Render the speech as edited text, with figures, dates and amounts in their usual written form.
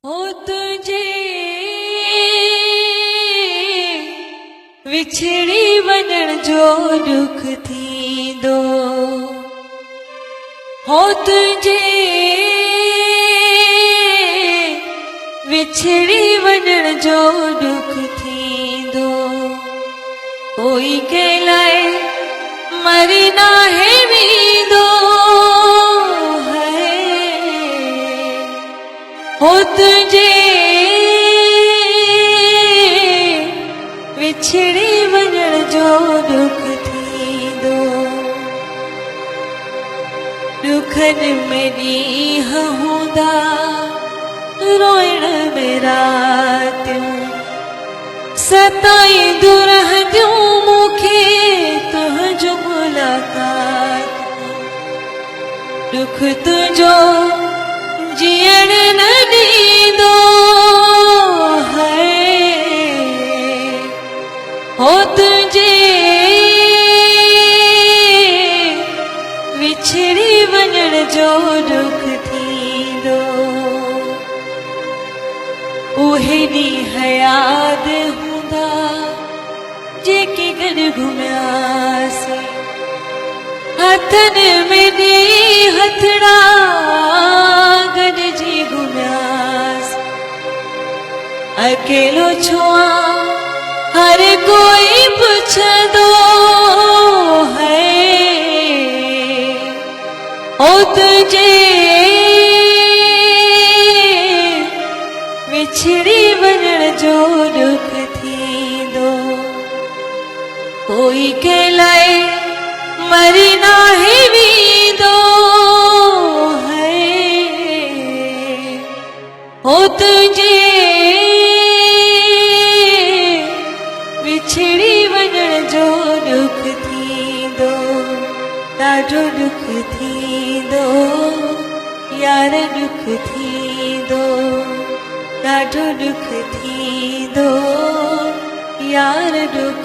हो तुझे विछड़ी वञण जो दुख थींदो, हो तुझे विछड़ी वञण जो दुख थींदो, कोई कंहिं लाइ मरी नाहे वेंदो है। हो तुझे विछड़ी वञण जो दुख थींदो, दुखनि में ॾींहं हूंदा, रोइण में रातियूं, सताईंदियूं रहंदियूं मूंखे तुंहिंजो मुलाक़ात। दुख तुंहिंजो जीअण न ॾींदो है, हो तुझे विछड़ी वञण जो दुख थींदो। उहे ॾींहं यादि हूंदा जेके गॾु घुमियासीं, हथनि में ॾी हथड़ा गॾिजी घुमियासीं। अकेलो छो आं हर कोई पुछंदो है, ओ तुझे विछड़ी वञण जो दुख थींदो, कोई कंहिं लाइ मरी नाहे वेंदो है। हो तुझे विछड़ी वञण जो दुख थींदो, ॾाढो दुख थींदो यार, दुख थींदो, ॾाढो दुख थींदो यार, दुख